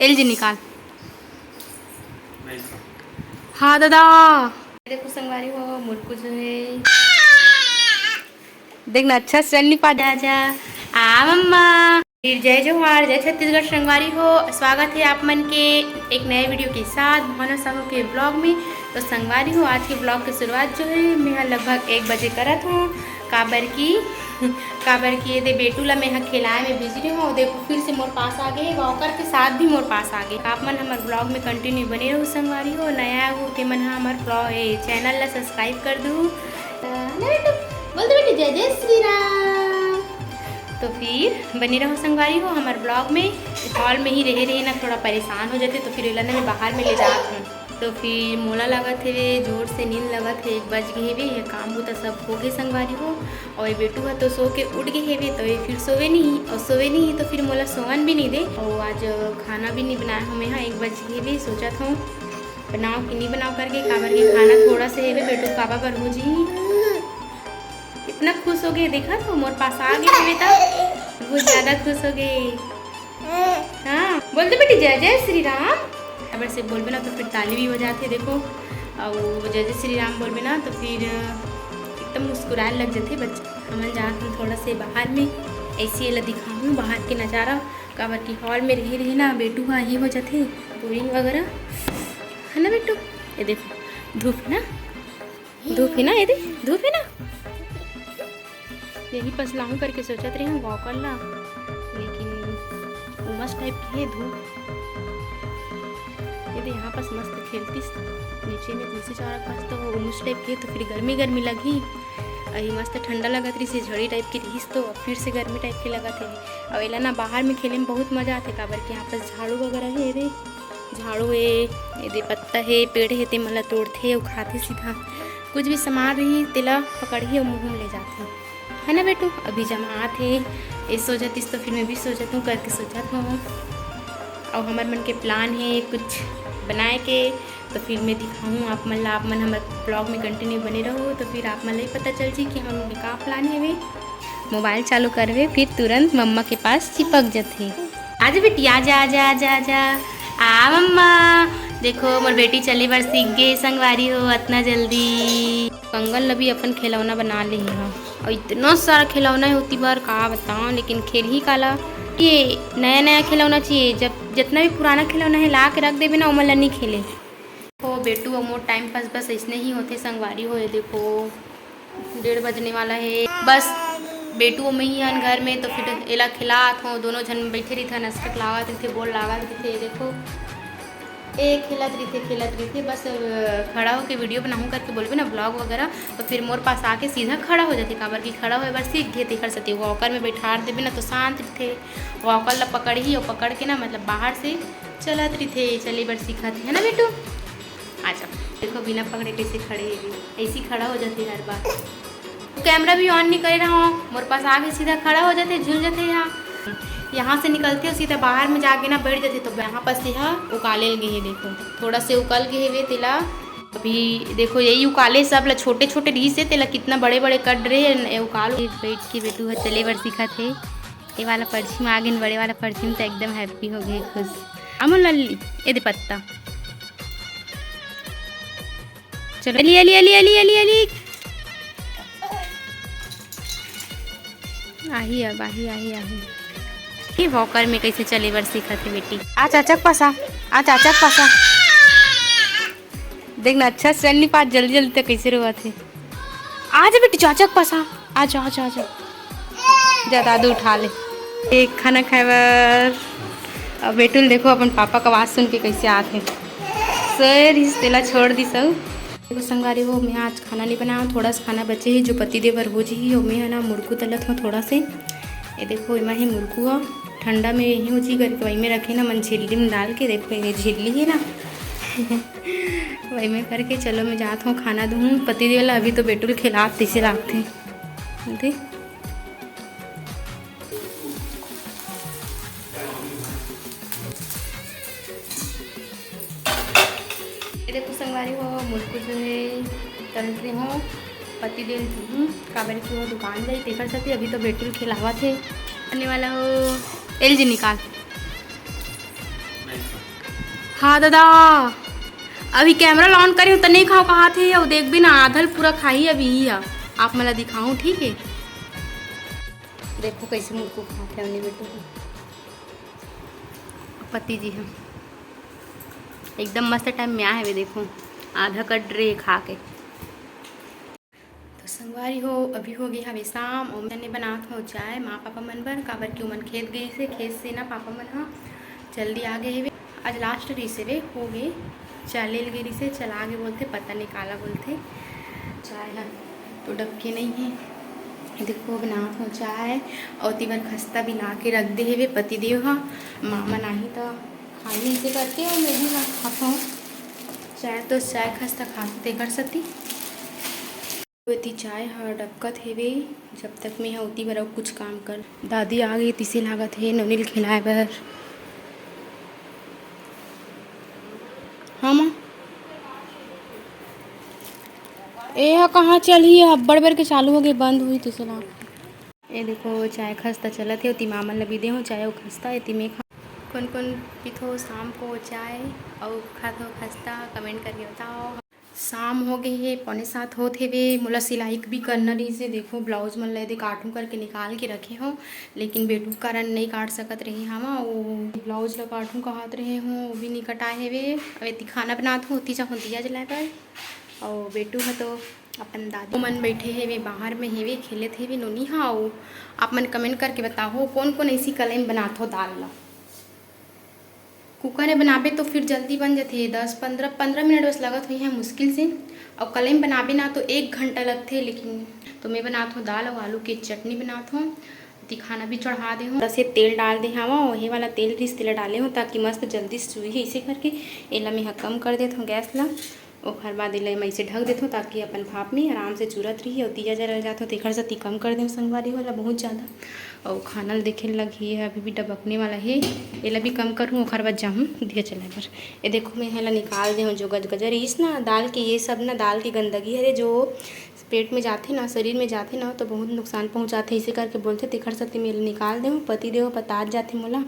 LG निकाल। हाँ दादा देखो संगवारी हो मुझको जो है देखना अच्छा से चलनी पा जा जा आ मम्मा। फिर जय जोहार जय छत्तीसगढ़ संगवारी हो, स्वागत है आप मन के एक नए वीडियो के साथ मोहन साहू के ब्लॉग में। तो संगवारी हो आज के ब्लॉग की शुरुआत जो है मैं लगभग 1 बजे करत हूँ। काबर की दे बेटू ला मैं खिलाए में बिजी हूँ। देखो फिर से मोर पास आ गए वॉकर के साथ भी मोर पास आ गए। आप मन हमारे ब्लॉग में कंटिन्यू बने रहो संगवारी हो। नया हो ते मन हमारे ब्लॉग चैनल ला सब्सक्राइब कर दू। बोल दो बेटी जय जय श्री राम। तो फिर बने रहो संगवारी हो हमारे ब्लॉग में। हॉल में ही रहे ना थोड़ा परेशान हो जाते तो फिर इलाने में बाहर में ले जाते हूँ। तो फिर मोला लगत है जोर से नींद लगत है 1 बज गए वे। ये काम हो तो सब हो गए संगवारी हो। और ये बेटू है तो सो के उठ गए हेवे तो ये फिर सोवे नहीं तो फिर मोला सोवन भी नहीं दे। और आज खाना भी नहीं बनाया हूँ मैं। 1 बज गए वे सोचा था बनाओ कि नहीं बनाओ करके काबर के खाना थोड़ा से हेवे बेटू पापा पर हो जी। इतना खुश हो गए देखा तो मोर पास आ गए बेटा बहुत ज़्यादा खुश हो गए। हाँ बोलते बेटी जय जय श्री राम। खबर से बोलबे ना तो फिर ताली भी हो जाते देखो। और जय जय श्री राम बोलबे ना तो फिर एकदम मुस्कुराने लग जाते बच्चे। हम जाते हैं थोड़ा से बाहर में ऐसे ये दिखाऊँ बाहर के नज़ारा। काबर की हॉल में रहे ना बेटू हाँ ये हो जाते बोरिंग वगैरह है ना बेटू। ये देखो धूप है ना ये देख धूप है ना। यही पसलाऊँ करके सोचत रही हूँ वॉकर ला लेकिन उमस टाइप की है धूप। ये यहाँ पास मस्त खेलती नीचे में तुलसी चौरा पास तो उमस टाइप की तो फिर गर्मी लगी। अभी मस्त ठंडा लगत रही से झड़ी टाइप की रही तो फिर से गर्मी टाइप की लगत है। और एला ना बाहर में खेले में बहुत मज़ा आते काबर के यहाँ पास झाड़ू वगैरह है। ये झाड़ू है ये पत्ता है पेड़ है ते मला तोड़ते और खाते सीधा कुछ भी सामान रही तेला पकड़ी और मुँह में ले जाते है ना बेटू। अभी जमात है ये सोचतीस तो फिर मैं भी सोचत हूँ करके सोचत हूँ। और हमारे मन के प्लान है कुछ बनाए के तो फिर मैं दिखाऊँ आप मन हमारे ब्लॉग में कंटिन्यू बने रहो। तो फिर आप मन ही पता चल जी कि हम लोग का प्लान है वे। मोबाइल चालू करवे फिर तुरंत मम्मा के पास चिपक जाते। आज बेटी आजा आजा आजा आजा आ मम्मा। देखो मोर बेटी चले बार सीख गए संगवारी हो इतना जल्दी। कंगन ला भी अपन खिलौना बना ली है और इतना सारा खिलौना होती बार का बताऊँ लेकिन खेल ही काला ये नया खिलौना चाहिए। जब जितना भी पुराना खिलौना है ला के रख देवे ना उमला नहीं खेले हो बेटू। और मोर टाइम पास बस ऐसने ही होते संगवारी हो। देखो 1:30 बजने वाला है बस बेटू में ही हन घर में तो फिर एला खिलात हो दोनों जन बैठे रही था नस्टक लागत रही थे बोल लागत रही थे। देखो एक खेलत रही थे बस खड़ा होकर वीडियो बनाऊँ करके बोलबे ना ब्लॉग वगैरह तो फिर मोर पास आके सीधा खड़ा हो जाते काबर की खड़ा हो बार सीख गए कर सकते। वॉकर में बैठा देवे ना तो शांत थे वॉकर ला पकड़ी और पकड़ के ना मतलब बाहर से चलत रही थे चले बार सीखा थे है ना बेटू। अच्छा देखो बिना पकड़े कैसे खड़े है ऐसे खड़ा हो जाते हर बार। कैमरा भी ऑन नहीं करे रहा हूँ मोर पास आके सीधा खड़ा हो जाते झूल जाते। यहाँ से निकलते हो सीधा बाहर में जाके ना बैठ जाते तो यहाँ पर से उकाले गए है। देखो थोड़ा से उकल गए वे तेला अभी देखो यही उकाले सब ला छोटे छोटे रही से तेला कितना बड़े बड़े कट रहे उकाल बैठ के बेटू चले बार सीखा थे। ये वाला पर्ची में आ गए बड़े वाला पर्ची में तो एकदम हैप्पी हो गए खुश। अमन लल्ली ये दे पत्ता चलो अली अली अली अली अली अली आही अब आही वॉकर में कैसे चले बार सीखा थे बेटी। आ चाचक पासा देखना अच्छा से चलनी पास जल्दी तक कैसे रुआ थे। आ जा बेटी चाचक पासा आ जा जा दादू उठा ले एक खाना खाए बार। अब बेटू देखो अपन पापा का आवाज़ सुन के कैसे आते सर इस तेला छोड़ दी सब। देखो संगवारी हो मैं आज खाना नहीं बनाया थोड़ा सा खाना बचे ही जो पति देवर हो जी और मैं है ना मुर्कू तलत हूँ थोड़ा से। ये देखो इमा ही मुर्कू है ठंडा में यही हो जी करके वही में रखे ना मन झिल्ली में डाल के देखो ये झिल्ली है ना वही में करके चलो मैं जाता हूँ खाना दूँ पति देवला अभी तो बेटुल खिलात तीसरे लागते देखो संगवारी हो मुर्कू जो है तल रही हूँ पति देव हूँ काबर की वो दुकान जाई तेकर सकती अभी तो बेटुल खिलावा थे आने वाला हो एलजी निकाल हाँ दादा, अभी कैमरा ऑन करी तो नहीं खाओ कहा थे और देख भी ना आधल पूरा खाई अभी ही है। आप मला दिखाऊं ठीक है। देखो कैसे मुर्को खाते हैं बेटो पति जी हम एकदम मस्त टाइम में आए हुए देखो आधा कट रहे खा के। तो संगवारी हो अभी हो गई हवे शाम और मैंने बना था चाय माँ पापा मन बर काबर क्यों मन खेत गई से खेत से ना पापा मन हाँ जल्दी आ गए हे आज लास्ट रही से वे हो गए चाय ले गई से चला आगे बोलते पता निकाला बोलते चाय है तो डबके नहीं है। देखो बना हो चाय और तीवर खस्ता भी ला के रख दे हे वे पति देव हाँ मामा नहीं तो खाली ऐसे करके और मैं भी खाता हूँ चाय तो चाय खस्ता खाते कर सकती होती चाय हाँ डबकत है वे जब तक मैं होती बर कुछ काम कर दादी आ गई तिसे लागत है नवनील खिलाए बर। हाँ माँ ए कहाँ चली अब्बड़ बेर के चालू हो गई बंद हुई तिसे लाग ये देखो चाय खस्ता चलत है मामन लबी दे हो चाय वो खस्ता है तिमे खा कौन पीथो शाम को चाय और खाथो खस्ता कमेंट करके बताओ। शाम हो गई है 6:45 होते वे मोला सिलाई भी करना रही से देखो ब्लाउज मन ले दे काटूँ करके निकाल के रखे हो लेकिन बेटू कारण नहीं काट सकत रही हम वो ब्लाउज ला काटूँ कहत रहे हूँ वो भी नहीं कटाए हे वे अब खाना बनात हूँ तीजा हो दिया जलाए पर और बेटू है तो अपन दादू मन बैठे हे वे बाहर में हेवे खेले थे वे नोनी हाँ आप मन कमेंट करके बताओ कौन कौन ऐसी कलम बनात हो दाल ला कुकर में बनाबे तो फिर जल्दी बन जाते 10-15 मिनट बस लगत हुई है मुश्किल से और कलई में बनाबे ना तो 1 घंटा लगते लेकिन तो मैं बनात हूँ दाल और आलू की चटनी बनात हूँ खाना भी चढ़ा दे हूँ से तेल डाल दे हवा वही वाला तेल रिस तेल डाले हूँ ताकि मस्त जल्दी चूही इसे करके एला मैं कम कर देता हूँ गैस ला और हर बाद मैं इसे ढक देता हूँ ताकि अपन भाप में आराम से चूरत रही और दिया जला जाता हूँ तेखर से कम कर दें संगवारी वाला बहुत ज़्यादा और खाना देखे लगी है अभी भी डबकने वाला है एला भी कम करूँ और बाद जाऊँ दिया चला पर ये देखो मैं हेला निकाल दे हूँ जो गजगजर इस ना दाल के ये सब ना दाल की गंदगी है जो पेट में जाते ना शरीर में जाते ना तो बहुत नुकसान पहुँचाते इसे करके बोलते तेखर सकती मेरे निकाल दे पति देव पतात जाते मोला